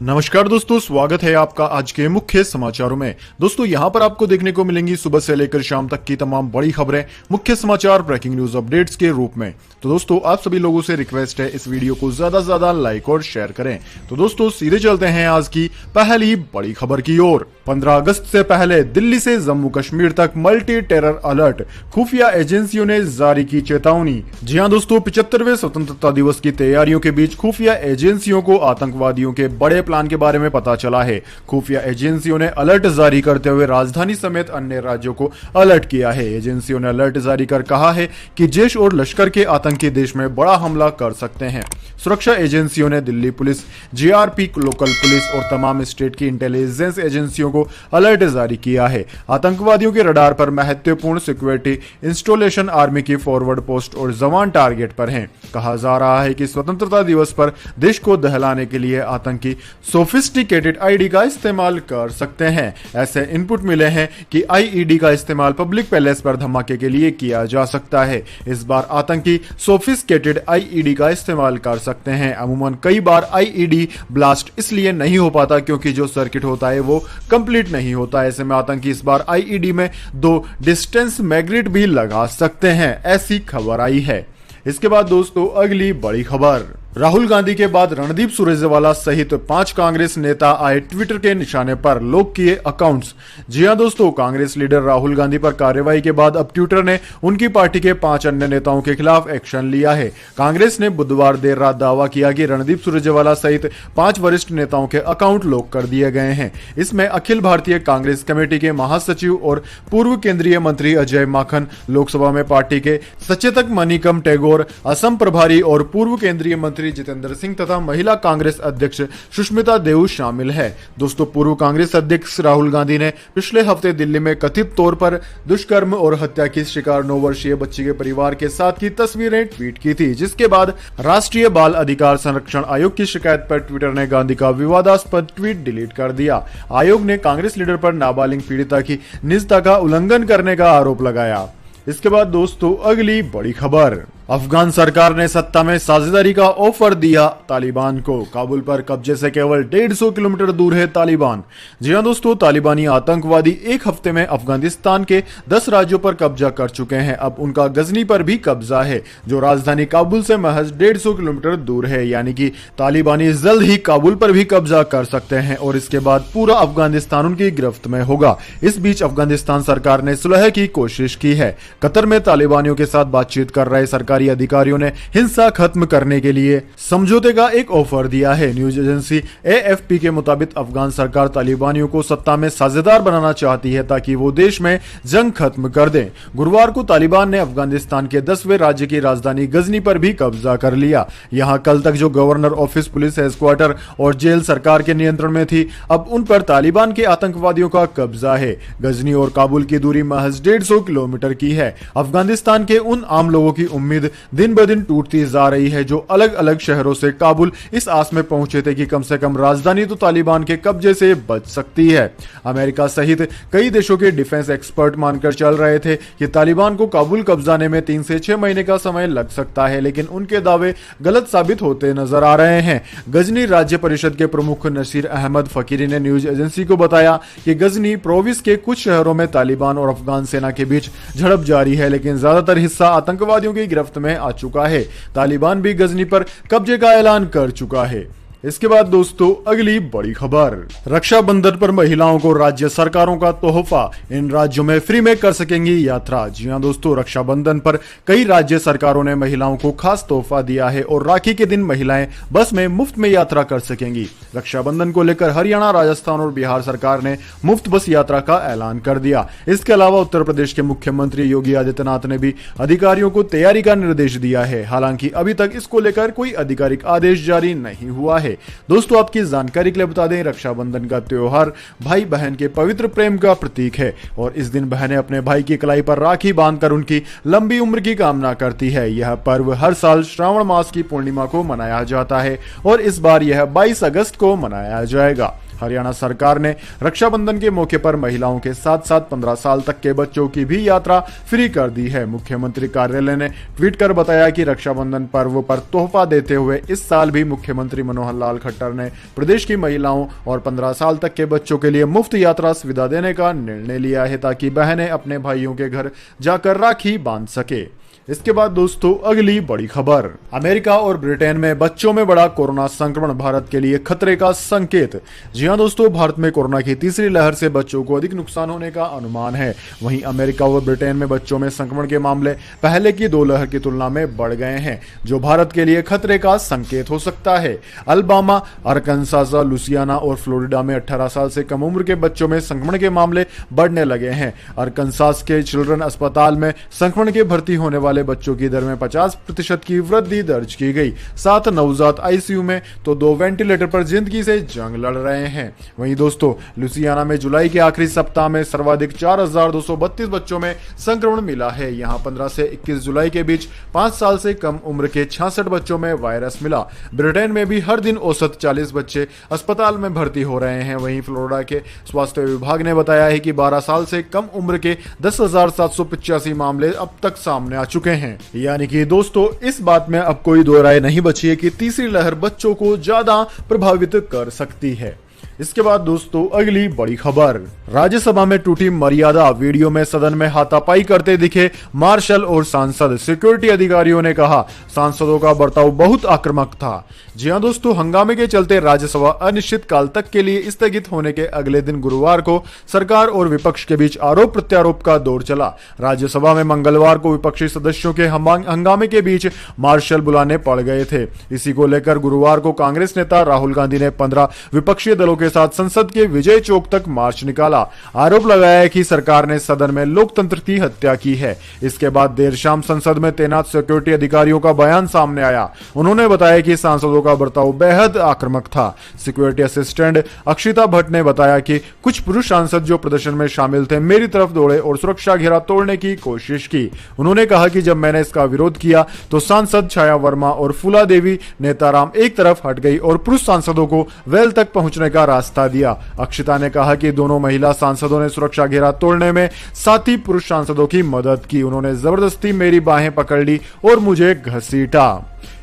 नमस्कार दोस्तों, स्वागत है आपका आज के मुख्य समाचारों में। दोस्तों यहां पर आपको देखने को मिलेंगी सुबह से लेकर शाम तक की तमाम बड़ी खबरें मुख्य समाचार ब्रेकिंग न्यूज अपडेट्स के रूप में। तो दोस्तों आप सभी लोगों से रिक्वेस्ट है इस वीडियो को ज्यादा से ज्यादा लाइक और शेयर करें। तो दोस्तों सीधे चलते हैं आज की पहली बड़ी खबर की ओर। 15 अगस्त से पहले दिल्ली से जम्मू कश्मीर तक मल्टी टेरर अलर्ट, खुफिया एजेंसियों ने जारी की चेतावनी। जी हां दोस्तों, 75वें स्वतंत्रता दिवस की तैयारियों के बीच खुफिया एजेंसियों को आतंकवादियों के बड़े प्लान के बारे में पता चला है। खुफिया एजेंसियों ने अलर्ट जारी करते हुए राजधानी समेत अन्य राज्यों को अलर्ट किया है। एजेंसियों ने अलर्ट जारी कर कहा है कि जैश और लश्कर के आतंकी देश में बड़ा हमला कर सकते हैं। सुरक्षा एजेंसियों ने Delhi police, GRP, local police और तमाम स्टेट की इंटेलिजेंस एजेंसियों को अलर्ट जारी किया है। आतंकवादियों के रडार पर महत्वपूर्ण सिक्योरिटी इंस्टॉलेशन, आर्मी की फॉरवर्ड पोस्ट और जवान टारगेट पर हैं। कहा जा रहा है कि स्वतंत्रता दिवस पर देश को दहलाने के लिए आतंकी सोफिस्टिकेटेड आईडी का इस्तेमाल कर सकते हैं। ऐसे इनपुट मिले हैं कि आईईडी का इस्तेमाल पब्लिक पैलेस पर धमाके के लिए किया जा सकता है। इस बार आतंकी सोफिस्टिकेटेड आईईडी का इस्तेमाल कर सकते हैं। अमूमन कई बार आईईडी ब्लास्ट इसलिए नहीं हो पाता क्योंकि जो सर्किट होता है वो कंप्लीट नहीं होता। ऐसे में आतंकी इस बार आईईडी में 2 डिस्टेंस मैग्नेट भी लगा सकते हैं, ऐसी खबर आई है। इसके बाद दोस्तों अगली बड़ी खबर, राहुल गांधी के बाद रणदीप सुरजेवाला सहित 5 कांग्रेस नेता आए ट्विटर के निशाने पर, लॉक किए अकाउंट्स। जी हां दोस्तों, कांग्रेस लीडर राहुल गांधी पर कार्रवाई के बाद अब ट्विटर ने उनकी पार्टी के 5 अन्य नेताओं के खिलाफ एक्शन लिया है। कांग्रेस ने बुधवार देर रात दावा किया कि रणदीप सुरजेवाला सहित 5 वरिष्ठ नेताओं के अकाउंट लॉक कर दिए गए हैं। इसमें अखिल भारतीय कांग्रेस कमेटी के महासचिव और पूर्व केंद्रीय मंत्री अजय माकन, लोकसभा में पार्टी के सचेतक मणिकम टैगोर, असम प्रभारी और पूर्व केंद्रीय मंत्री जितेंद्र सिंह तथा महिला कांग्रेस अध्यक्ष सुष्मिता देव शामिल है। दोस्तों पूर्व कांग्रेस अध्यक्ष राहुल गांधी ने पिछले हफ्ते दिल्ली में कथित तौर पर दुष्कर्म और हत्या की शिकार 9 वर्षीय बच्ची के परिवार के साथ की तस्वीरें ट्वीट की थी, जिसके बाद राष्ट्रीय बाल अधिकार संरक्षण आयोग की शिकायत पर ट्विटर ने गांधी का विवादास्पद ट्वीट डिलीट कर दिया। आयोग ने कांग्रेस लीडर पर नाबालिग पीड़िता की निजता का उल्लंघन करने का आरोप लगाया। इसके बाद दोस्तों अगली बड़ी खबर, अफगान सरकार ने सत्ता में साझेदारी का ऑफर दिया तालिबान को। काबुल पर कब्जे से केवल 150 किलोमीटर दूर है तालिबान। जी हां दोस्तों, तालिबानी आतंकवादी एक हफ्ते में अफगानिस्तान के 10 राज्यों पर कब्जा कर चुके हैं। अब उनका गजनी पर भी कब्जा है, जो राजधानी काबुल से महज 150 किलोमीटर दूर है। यानी कि तालिबानी जल्द ही काबुल पर भी कब्जा कर सकते हैं और इसके बाद पूरा अफगानिस्तान उनकी गिरफ्त में होगा। इस बीच अफगानिस्तान सरकार ने सुलह की कोशिश की है। कतर में तालिबानियों के साथ बातचीत कर रहे सरकारी अधिकारियों ने हिंसा खत्म करने के लिए समझौते का एक ऑफर दिया है। न्यूज एजेंसी एएफपी के मुताबिक अफगान सरकार तालिबानियों को सत्ता में साझेदार बनाना चाहती है ताकि वो देश में जंग खत्म कर दें। गुरुवार को तालिबान ने अफगानिस्तान के 10वें राज्य की राजधानी गजनी पर भी कब्जा कर लिया। यहां कल तक जो गवर्नर ऑफिस, पुलिस हेडक्वार्टर और जेल सरकार के नियंत्रण में थी, अब उन पर तालिबान के आतंकवादियों का कब्जा है। गजनी और काबुल की दूरी महज 150 किलोमीटर की है। अफगानिस्तान के उन आम लोगों की उम्मीद दिन ब दिन टूटती जा रही है जो अलग अलग शहरों से काबुल इस आस में पहुंचे थे कि कम से कम राजधानी तो तालिबान के कब्जे से बच सकती है। अमेरिका सहित कई देशों के डिफेंस एक्सपर्ट मानकर चल रहे थे कि तालिबान को काबुल कब्जाने में 3 से 6 महीने का समय लग सकता है, लेकिन उनके दावे गलत साबित होते नजर आ रहे हैं। गजनी राज्य परिषद के प्रमुख नसीर अहमद फकीरी ने न्यूज एजेंसी को बताया कि गजनी प्रोविंस के कुछ शहरों में तालिबान और अफगान सेना के बीच झड़प जारी है, लेकिन ज्यादातर हिस्सा आतंकवादियों की गिरफ्त में आ चुका है। तालिबान भी गजनी पर कब्जे का ऐलान कर चुका है। इसके बाद दोस्तों अगली बड़ी खबर, रक्षाबंधन पर महिलाओं को राज्य सरकारों का तोहफा, इन राज्यों में फ्री में कर सकेंगी यात्रा। जी हां दोस्तों, रक्षाबंधन पर कई राज्य सरकारों ने महिलाओं को खास तोहफा दिया है और राखी के दिन महिलाएं बस में मुफ्त में यात्रा कर सकेंगी। रक्षाबंधन को लेकर हरियाणा, राजस्थान और बिहार सरकार ने मुफ्त बस यात्रा का ऐलान कर दिया। इसके अलावा उत्तर प्रदेश के मुख्यमंत्री योगी आदित्यनाथ ने भी अधिकारियों को तैयारी का निर्देश दिया है। हालांकि अभी तक इसको लेकर कोई आधिकारिक आदेश जारी नहीं हुआ है। दोस्तों आपकी जानकारी के लिए बता दें, रक्षाबंधन का त्योहार भाई बहन के पवित्र प्रेम का प्रतीक है और इस दिन बहनें अपने भाई की कलाई पर राखी बांधकर उनकी लंबी उम्र की कामना करती है। यह पर्व हर साल श्रावण मास की पूर्णिमा को मनाया जाता है और इस बार यह 22 अगस्त को मनाया जाएगा। हरियाणा सरकार ने रक्षाबंधन के मौके पर महिलाओं के साथ साथ 15 साल तक के बच्चों की भी यात्रा फ्री कर दी है। मुख्यमंत्री कार्यालय ने ट्वीट कर बताया कि रक्षाबंधन पर्व पर तोहफा देते हुए इस साल भी मुख्यमंत्री मनोहर लाल खट्टर ने प्रदेश की महिलाओं और 15 साल तक के बच्चों के लिए मुफ्त यात्रा सुविधा देने का निर्णय लिया है, ताकि बहनें अपने भाइयों के घर जाकर राखी बांध सके। इसके बाद दोस्तों अगली बड़ी खबर, अमेरिका और ब्रिटेन में बच्चों में बड़ा कोरोना संक्रमण, भारत के लिए खतरे का संकेत। जी हां दोस्तों, भारत में कोरोना की तीसरी लहर से बच्चों को अधिक नुकसान होने का अनुमान है। वहीं अमेरिका और ब्रिटेन में बच्चों में संक्रमण के मामले पहले की 2 लहर की तुलना में बढ़ गए हैं, जो भारत के लिए खतरे का संकेत हो सकता है। अल्बामा, अरकानसास, लुसियाना और फ्लोरिडा में 18 साल से कम उम्र के बच्चों में संक्रमण के मामले बढ़ने लगे हैं। अरकानसास के चिल्ड्रन अस्पताल में संक्रमण के भर्ती होने वाले बच्चों की दर में 50% की वृद्धि दर्ज की गई। 7 नवजात आईसीयू में तो 2 वेंटिलेटर पर जिंदगी से जंग लड़ रहे हैं। वहीं दोस्तों लुसियाना में जुलाई के आखिरी सप्ताह में सर्वाधिक 4232 बच्चों में संक्रमण मिला है। यहां 15 से 21 जुलाई के बीच 5 साल से कम उम्र के 66 बच्चों में वायरस मिला। ब्रिटेन में भी हर दिन औसत 40 बच्चे अस्पताल में भर्ती हो रहे हैं। वहीं फ्लोरिडा के स्वास्थ्य विभाग ने बताया है कि 12 साल से कम उम्र के 10,785 मामले अब तक सामने आ चुके हैं। यानी कि दोस्तों इस बात में अब कोई दो राय नहीं बची है कि तीसरी लहर बच्चों को ज्यादा प्रभावित कर सकती है। इसके बाद दोस्तों अगली बड़ी खबर, राज्यसभा में टूटी मर्यादा, वीडियो में सदन में हाथापाई करते दिखे मार्शल और सांसद। सिक्योरिटी अधिकारियों ने कहा सांसदों का बर्ताव बहुत आक्रामक था। जी हां दोस्तों, हंगामे के चलते राज्यसभा अनिश्चित काल तक के लिए स्थगित होने के अगले दिन गुरुवार को सरकार और विपक्ष के बीच आरोप प्रत्यारोप का दौर चला। राज्यसभा में मंगलवार को विपक्षी सदस्यों के हंगामे के बीच मार्शल बुलाने पड़ गए थे। इसी को लेकर गुरुवार को कांग्रेस नेता राहुल गांधी ने 15 विपक्षी दलों के साथ संसद के विजय चौक तक मार्च निकाला। आरोप लगाया कि सरकार ने सदन में लोकतंत्र की हत्या की है। इसके बाद देर शाम संसद में तैनात सिक्योरिटी अधिकारियों का बयान सामने आया। उन्होंने बताया कि सांसदों का बर्ताव बेहद आक्रामक था। सिक्योरिटी असिस्टेंट अक्षिता भट्ट ने बताया कि कुछ पुरुष सांसद जो प्रदर्शन में शामिल थे मेरी तरफ दौड़े और सुरक्षा घेरा तोड़ने की कोशिश की। उन्होंने कहा कि जब मैंने इसका विरोध किया तो सांसद छाया वर्मा और फूला देवी नेताराम एक तरफ हट गई और पुरुष सांसदों को वेल तक पहुंचने का रास्ता दिया। अक्षिता ने कहा कि दोनों महिला सांसदों ने सुरक्षा घेरा तोड़ने में साथी पुरुष सांसदों की मदद की। उन्होंने जबरदस्ती मेरी बाहें पकड़ ली और मुझे घसीटा।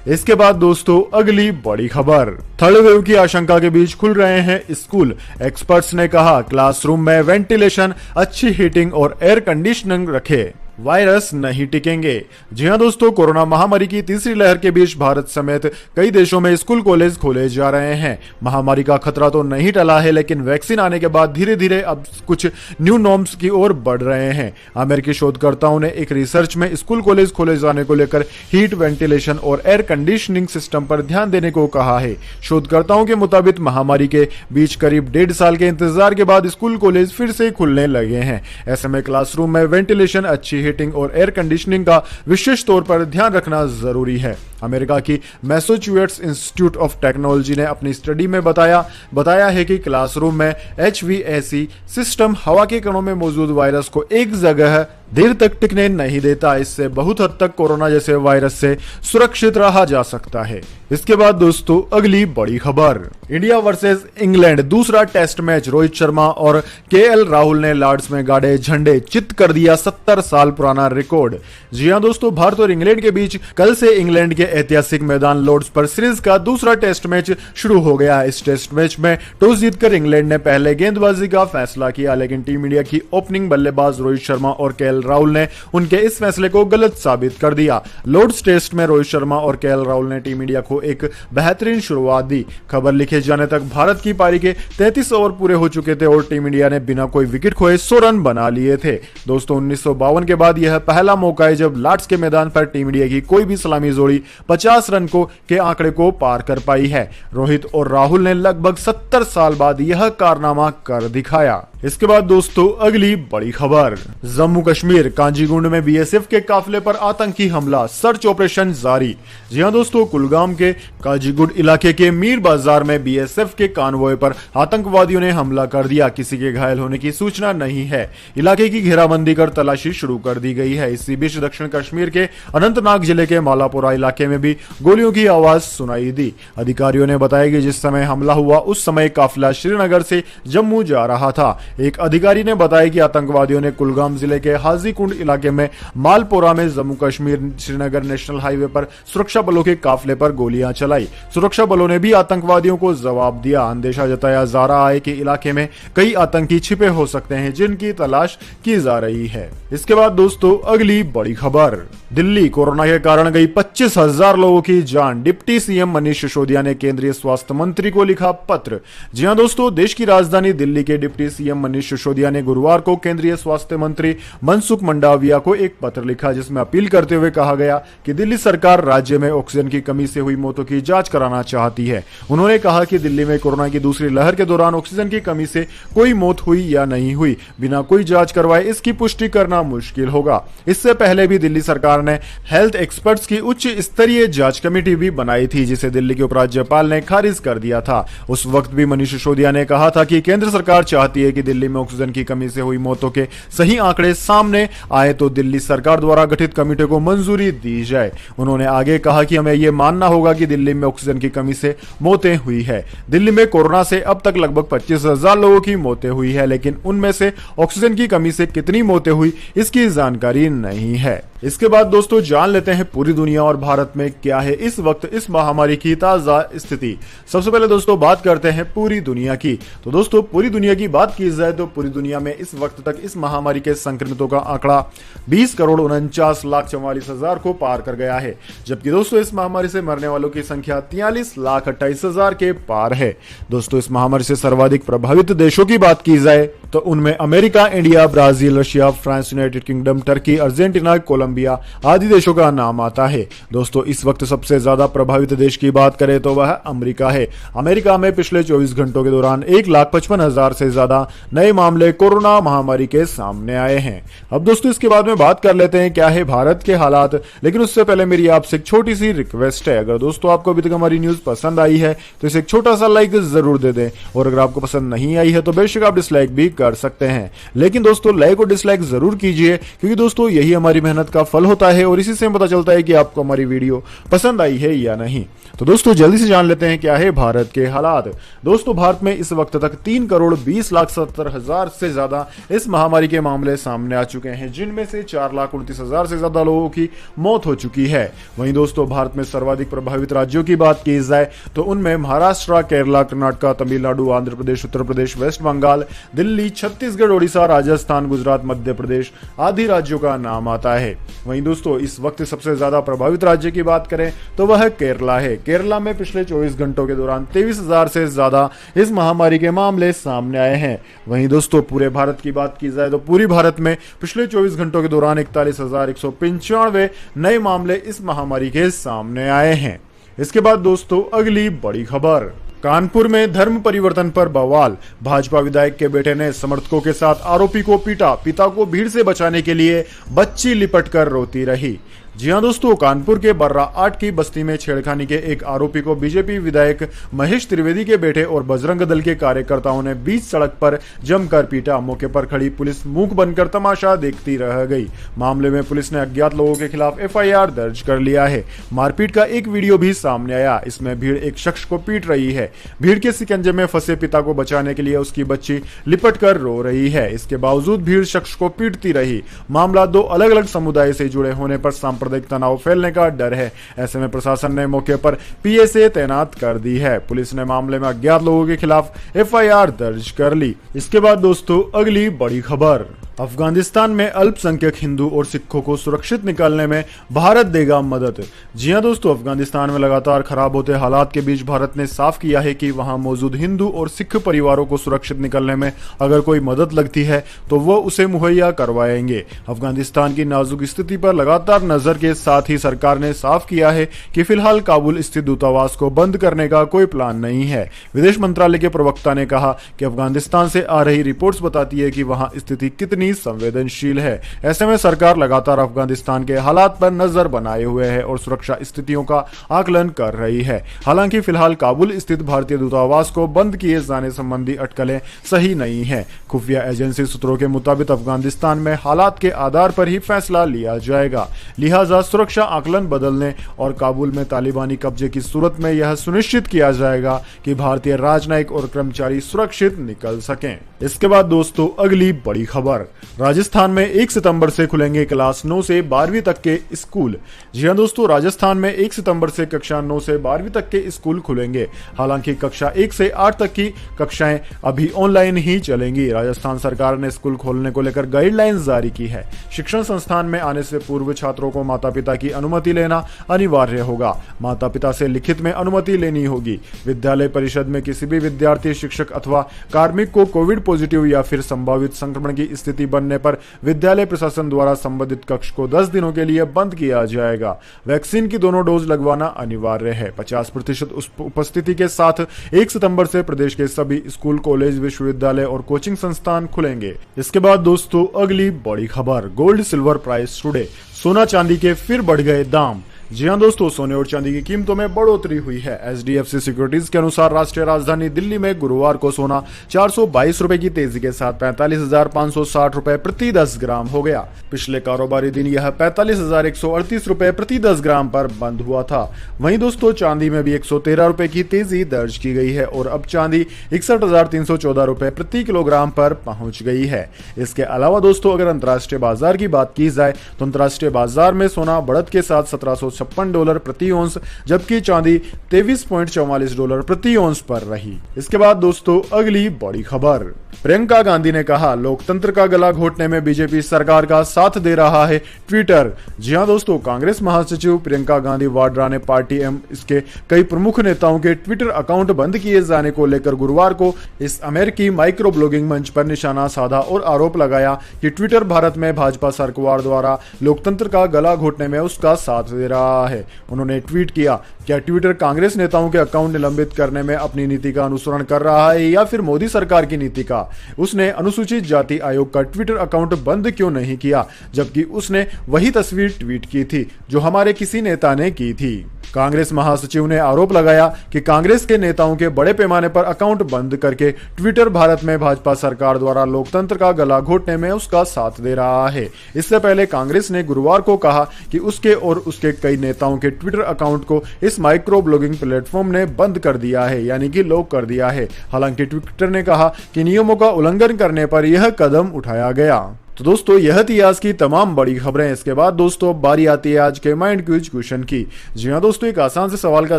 इसके बाद दोस्तों अगली बड़ी खबर, थर्ड वेव की आशंका के बीच खुल रहे हैं स्कूल। एक्सपर्ट्स ने कहा क्लासरूम में वेंटिलेशन, अच्छी हीटिंग और एयर कंडीशनिंग रखें, वायरस नहीं टिकेंगे। जी हां दोस्तों, कोरोना महामारी की तीसरी लहर के बीच भारत समेत कई देशों में स्कूल कॉलेज खोले जा रहे हैं। महामारी का खतरा तो नहीं टला है, लेकिन वैक्सीन आने के बाद धीरे धीरे अब कुछ न्यू नॉर्म्स की ओर बढ़ रहे हैं। अमेरिकी शोधकर्ताओं ने एक रिसर्च में स्कूल कॉलेज खोले जाने को लेकर हीट, वेंटिलेशन और एयर कंडीशनिंग सिस्टम पर ध्यान देने को कहा है। शोधकर्ताओं के मुताबिक महामारी के बीच करीब 1.5 साल के इंतजार के बाद स्कूल कॉलेज फिर से खुलने लगे हैं। ऐसे में क्लासरूम में वेंटिलेशन, अच्छी हीटिंग और एयर कंडीशनिंग का विशेष तौर पर ध्यान रखना जरूरी है। अमेरिका की मैसाचुसेट्स इंस्टीट्यूट ऑफ टेक्नोलॉजी ने अपनी स्टडी में बताया है कि क्लासरूम में HVAC सिस्टम हवा के कणों में मौजूद वायरस को एक जगह देर तक टिकने नहीं देता। इससे बहुत हद तक कोरोना जैसे वायरस से सुरक्षित रहा जा सकता है। इसके बाद दोस्तों अगली बड़ी खबर, इंडिया वर्सेस इंग्लैंड दूसरा टेस्ट मैच, रोहित शर्मा और KL राहुल ने लॉर्ड्स में गाड़े झंडे, चित कर दिया 70 साल पुराना रिकॉर्ड। जी हां दोस्तों, भारत और इंग्लैंड के बीच कल से इंग्लैंड के ऐतिहासिक मैदान लॉर्ड्स पर सीरीज का दूसरा टेस्ट मैच शुरू हो गया। इस टेस्ट मैच में टॉस जीतकर इंग्लैंड ने पहले गेंदबाजी का फैसला किया, लेकिन टीम इंडिया की ओपनिंग बल्लेबाज रोहित शर्मा और KL राहुल ने उनके इस फैसले को गलत साबित कर दिया। लॉर्ड्स टेस्ट में रोहित शर्मा और KL राहुल ने टीम इंडिया को एक बेहतरीन शुरुआत दी। खबर लिखे जाने तक भारत की पारी के 33 ओवर पूरे हो चुके थे और टीम इंडिया ने बिना कोई विकेट खोए 100 रन बना लिए थे। दोस्तों 1952 के बाद यह पहला मौका है जब लॉर्ड्स के मैदान पर टीम इंडिया की कोई भी सलामी जोड़ी 50 रन के आंकड़े को पार कर पाई है। रोहित और राहुल ने लगभग 70 साल बाद यह कारनामा कर दिखाया। इसके बाद दोस्तों अगली बड़ी खबर, जम्मू कश्मीर कांजीगुंड में बीएसएफ के काफिले पर आतंकी हमला, सर्च ऑपरेशन जारी। जी हां दोस्तों, कुलगाम के कांजीगुंड इलाके के मीर बाजार में बीएसएफ के कानवॉय पर आतंकवादियों ने हमला कर दिया। किसी के घायल होने की सूचना नहीं है। इलाके की घेराबंदी कर तलाशी शुरू कर दी गई है। इसी बीच दक्षिण कश्मीर के अनंतनाग जिले के मालापुरा इलाके में भी गोलियों की आवाज सुनाई दी। अधिकारियों ने बताया कि जिस समय हमला हुआ उस समय काफिला श्रीनगर से जम्मू जा रहा था। एक अधिकारी ने बताया कि आतंकवादियों ने कुलगाम जिले के हाजीकुंड इलाके में मालपोरा में जम्मू कश्मीर श्रीनगर नेशनल हाईवे पर सुरक्षा बलों के काफिले पर गोलियां चलाई। सुरक्षा बलों ने भी आतंकवादियों को जवाब दिया। अंदेशा जताया जा रहा है कि इलाके में कई आतंकी छिपे हो सकते हैं जिनकी तलाश की जा रही है। इसके बाद दोस्तों अगली बड़ी खबर, दिल्ली कोरोना के कारण गई 25,000 लोगों की जान। डिप्टी सीएम मनीष सिसोदिया ने केंद्रीय स्वास्थ्य मंत्री को लिखा पत्र। जी हां दोस्तों, देश की राजधानी दिल्ली के डिप्टी सीएम मनीष सिसोदिया ने गुरुवार को केंद्रीय स्वास्थ्य मंत्री मनसुख मंडाविया को एक पत्र लिखा, जिसमें अपील करते हुए कहा गया कि दिल्ली सरकार राज्य में ऑक्सीजन की कमी से हुई मौतों की जांच कराना चाहती है। उन्होंने कहा कि दिल्ली में कोरोना की दूसरी लहर के दौरान ऑक्सीजन की कमी से कोई मौत हुई या नहीं हुई, बिना कोई जांच करवाए इसकी पुष्टि करना मुश्किल होगा। इससे पहले भी दिल्ली सरकार ने हेल्थ एक्सपर्ट्स की उच्च स्तरीय जांच कमेटी भी बनाई थी, जिसे दिल्ली के उपराज्यपाल ने खारिज कर दिया था। उस वक्त भी मनीष सिसोदिया ने कहा था कि केंद्र सरकार चाहती है कि दिल्ली में ऑक्सीजन की कमी से हुई मौतों के सही आंकड़े सामने आए तो दिल्ली सरकार द्वारा गठित कमेटी को मंजूरी दी जाए। उन्होंने आगे कहा कि हमें यह मानना होगा कि दिल्ली में ऑक्सीजन की कमी से मौतें हुई है। दिल्ली में कोरोना से अब तक लगभग 25,000 लोगों की मौतें हुई है, लेकिन उनमें से ऑक्सीजन की कमी से कितनी मौतें हुई इसकी जानकारी नहीं है। इसके बाद दोस्तों जान लेते हैं पूरी दुनिया और भारत में क्या है इस वक्त इस महामारी की ताजा स्थिति। सबसे पहले दोस्तों बात करते हैं पूरी दुनिया की। तो दोस्तों पूरी दुनिया की बात की जाए तो पूरी दुनिया में इस वक्त तक इस महामारी के संक्रमितों का आंकड़ा 20,49,44,000 को पार कर गया है, जबकि दोस्तों इस महामारी से मरने वालों की संख्या 43,28,000 के पार है। दोस्तों इस महामारी से सर्वाधिक प्रभावित देशों की बात की जाए तो उनमें America, India, Brazil, Russia, France, United Kingdom, Turkey, Argentina, Colombia आदि देशों का नाम आता है। दोस्तों इस वक्त सबसे ज्यादा प्रभावित देश की बात करें तो वह अमेरिका है। अमेरिका में पिछले 24 घंटों के दौरान 1,55,000 से ज्यादा नए मामले कोरोना महामारी के सामने आए हैं। अब दोस्तों इसके बाद में बात कर लेते हैं क्या है भारत के हालात, लेकिन उससे पहले मेरी आपसे एक छोटी सी रिक्वेस्ट है। अगर दोस्तों आपको अभी तक हमारी न्यूज पसंद आई है तो इसे एक छोटा सा लाइक जरूर दे दें, और अगर आपको पसंद नहीं आई है तो बेशक आप डिसलाइक भी कर सकते हैं, लेकिन दोस्तों लाइक और डिसलाइक जरूर कीजिए, क्योंकि दोस्तों यही हमारी मेहनत का फल होता है और इसी से पता चलता है कि आपको हमारी वीडियो पसंद आई है या नहीं। तो दोस्तों जल्दी से जान लेते हैं क्या है भारत के हालात। दोस्तों भारत में इस वक्त तक 3,20,70,000 से ज्यादा इस महामारी के मामले सामने आ चुके हैं, जिनमें से 4,29,000 से ज्यादा लोगों की मौत हो चुकी है। वहीं दोस्तों भारत में सर्वाधिक प्रभावित राज्यों की बात की जाए तो उनमें महाराष्ट्र, केरला, कर्नाटक, तमिलनाडु, आंध्र प्रदेश, उत्तर प्रदेश, वेस्ट बंगाल, दिल्ली, छत्तीसगढ़, ओडिशा, राजस्थान, गुजरात, मध्य प्रदेश आदि राज्यों का नाम आता है। वहीं दोस्तों इस वक्त सबसे ज्यादा प्रभावित राज्य की बात करें तो वह केरला है। केरला में पिछले 24 घंटों के दौरान 23,000 से ज्यादा इस महामारी के मामले सामने आए हैं। वहीं दोस्तों पूरे भारत की बात की जाए तो पूरी भारत में पिछले 24 घंटों के दौरान 41,195 नए मामले इस महामारी के सामने आए हैं। इसके बाद दोस्तों अगली बड़ी खबर, कानपुर में धर्म परिवर्तन पर बवाल। भाजपा विधायक के बेटे ने समर्थकों के साथ आरोपी को पीटा। पिता को भीड़ से बचाने के लिए बच्ची लिपट कर रोती रही। जी हां दोस्तों, कानपुर के बर्रा 8 की बस्ती में छेड़खानी के एक आरोपी को बीजेपी विधायक महेश त्रिवेदी के बेटे और बजरंग दल के कार्यकर्ताओं ने बीच सड़क पर जमकर पीटा। मौके पर खड़ी पुलिस मूक बनकर तमाशा देखती रह गई। मामले में पुलिस ने अज्ञात लोगों के खिलाफ एफआईआर दर्ज कर लिया है। मारपीट का एक वीडियो भी सामने आया। इसमें भीड़ एक शख्स को पीट रही है। भीड़ के शिकंजे में फंसे पिता को बचाने के लिए उसकी बच्ची लिपट कर रो रही है। इसके बावजूद भीड़ शख्स को पीटती रही। मामला दो अलग अलग समुदाय से जुड़े होने पर सांप्रदायिक तनाव फैलने का डर है। ऐसे में प्रशासन ने मौके पर पीएसए तैनात कर दी है। पुलिस ने मामले में अज्ञात लोगों के खिलाफ एफआईआर दर्ज कर ली। इसके बाद दोस्तों अगली बड़ी खबर, अफगानिस्तान में अल्पसंख्यक हिंदू और सिखों को सुरक्षित निकालने में भारत देगा मदद। जी हां दोस्तों, अफगानिस्तान में लगातार खराब होते हालात के बीच भारत ने साफ किया है कि वहां मौजूद हिंदू और सिख परिवारों को सुरक्षित निकलने में अगर कोई मदद लगती है तो वो उसे मुहैया करवाएंगे। अफगानिस्तान की नाजुक स्थिति पर लगातार नजर के साथ ही सरकार ने साफ किया है कि फिलहाल काबुल स्थित दूतावास को बंद करने का कोई प्लान नहीं है। विदेश मंत्रालय के प्रवक्ता ने कहा कि अफगानिस्तान से आ रही रिपोर्ट्स बताती है कि वहां स्थिति कितनी संवेदनशील है। ऐसे में सरकार लगातार अफगानिस्तान के हालात पर नजर बनाए हुए है और सुरक्षा स्थितियों का आकलन कर रही है। हालांकि फिलहाल काबुल स्थित भारतीय दूतावास को बंद किए जाने संबंधी अटकलें सही नहीं है। खुफिया एजेंसी सूत्रों के मुताबिक अफगानिस्तान में हालात के आधार पर ही फैसला लिया जाएगा, लिहाजा सुरक्षा आकलन बदलने और काबुल में तालिबानी कब्जे की सूरत में यह सुनिश्चित किया जाएगा कि भारतीय राजनयिक और कर्मचारी सुरक्षित निकल सकें। इसके बाद दोस्तों अगली बड़ी खबर, राजस्थान में 1 सितंबर से खुलेंगे क्लास 9 से 12वीं तक के स्कूल। जी हां दोस्तों, राजस्थान में 1 सितंबर से कक्षा 9 से 12वीं तक के स्कूल खुलेंगे। हालांकि कक्षा 1 से 8 तक की कक्षाएं अभी ऑनलाइन ही चलेंगी। राजस्थान सरकार ने स्कूल खोलने को लेकर गाइडलाइंस जारी की है। शिक्षण संस्थान में आने से पूर्व छात्रों को माता पिता की अनुमति लेना अनिवार्य होगा। माता पिता से लिखित में अनुमति लेनी होगी। विद्यालय परिषद में किसी भी विद्यार्थी, शिक्षक अथवा कार्मिक को कोविड पॉजिटिव या फिर संभावित संक्रमण की स्थिति बनने पर विद्यालय प्रशासन द्वारा संबंधित कक्ष को 10 दिनों के लिए बंद किया जाएगा। वैक्सीन की दोनों डोज लगवाना अनिवार्य है। 50% उपस्थिति के साथ 1 सितंबर से प्रदेश के सभी स्कूल, कॉलेज, विश्वविद्यालय और कोचिंग संस्थान खुलेंगे। इसके बाद दोस्तों अगली बड़ी खबर, गोल्ड सिल्वर प्राइस टुडे, सोना चांदी के फिर बढ़ गए दाम। जी हां दोस्तों, सोने और चांदी की कीमतों में बढ़ोतरी हुई है। HDFC सिक्योरिटीज के अनुसार राष्ट्रीय राजधानी दिल्ली में गुरुवार को सोना 422 रुपए की तेजी के साथ 45,560 रुपए प्रति 10 ग्राम हो गया। पिछले कारोबारी दिन यह 45,138 रुपए प्रति 10 ग्राम पर बंद हुआ था। वहीं दोस्तों चांदी में भी 113 रुपए की तेजी दर्ज की गई है और अब चांदी 61,314 रुपए प्रति किलोग्राम पर पहुंच गई है। इसके अलावा दोस्तों अगर अंतर्राष्ट्रीय बाजार की बात की जाए तो अंतर्राष्ट्रीय बाजार में सोना बढ़त के साथ $1756 प्रति औंस, जबकि चांदी $23.44 प्रति औंस पर रही। इसके बाद दोस्तों अगली बड़ी खबर, प्रियंका गांधी ने कहा लोकतंत्र का गला घोटने में बीजेपी सरकार का साथ दे रहा है ट्विटर। जी हां दोस्तों, कांग्रेस महासचिव प्रियंका गांधी वाड्रा ने पार्टी एवं इसके कई प्रमुख नेताओं के ट्विटर अकाउंट बंद किए जाने को लेकर गुरुवार को इस अमेरिकी माइक्रो ब्लॉगिंग मंच पर निशाना साधा और आरोप लगाया कि ट्विटर भारत में भाजपा सरकार द्वारा लोकतंत्र का गला घोटने में उसका साथ दे रहा है। उन्होंने ट्वीट किया, क्या ट्विटर कांग्रेस नेताओं के अकाउंट निलंबित करने में अपनी नीति का अनुसरण कर रहा है या फिर मोदी सरकार की नीति का? उसने अनुसूचित जाति आयोग का ट्विटर अकाउंट बंद क्यों नहीं किया, जबकि उसने वही तस्वीर ट्वीट की थी जो हमारे किसी नेता ने की थी। कांग्रेस महासचिव ने आरोप लगाया कि कांग्रेस के नेताओं के बड़े पैमाने पर अकाउंट बंद करके ट्विटर भारत में भाजपा सरकार द्वारा लोकतंत्र का गला घोटने में उसका साथ दे रहा है। इससे पहले कांग्रेस ने गुरुवार को कहा कि उसके और उसके कई नेताओं के ट्विटर अकाउंट को इस माइक्रो ब्लॉगिंग प्लेटफॉर्म ने बंद कर दिया है, यानी कि लॉक कर दिया है। हालांकि ट्विटर ने कहा कि नियमों का उल्लंघन करने पर यह कदम उठाया गया। तो दोस्तों यह थी आज की तमाम बड़ी खबरें। इसके बाद दोस्तों बारी आती है आज के माइंड क्विज क्वेश्चन की। जी हां दोस्तों, एक आसान से सवाल का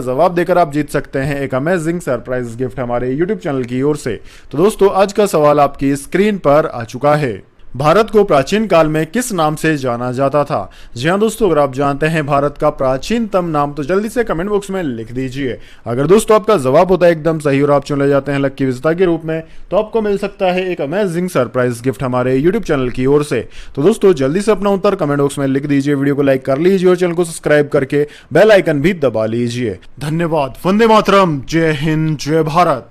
जवाब देकर आप जीत सकते हैं एक अमेजिंग सरप्राइज गिफ्ट हमारे यूट्यूब चैनल की ओर से। तो दोस्तों आज का सवाल आपकी स्क्रीन पर आ चुका है। भारत को प्राचीन काल में किस नाम से जाना जाता था? जी हां दोस्तों, अगर आप जानते हैं भारत का प्राचीनतम नाम तो जल्दी से कमेंट बॉक्स में लिख दीजिए। अगर दोस्तों आपका जवाब होता है एकदम सही और आप चुने जाते हैं लकी विजेता के रूप में, तो आपको मिल सकता है एक अमेजिंग सरप्राइज गिफ्ट हमारे यूट्यूब चैनल की ओर से। तो दोस्तों जल्दी से अपना उत्तर कमेंट बॉक्स में लिख दीजिए, वीडियो को लाइक कर लीजिए और चैनल को सब्सक्राइब करके बेल आइकन भी दबा लीजिए। धन्यवाद। वंदे मातरम। जय हिंद, जय भारत।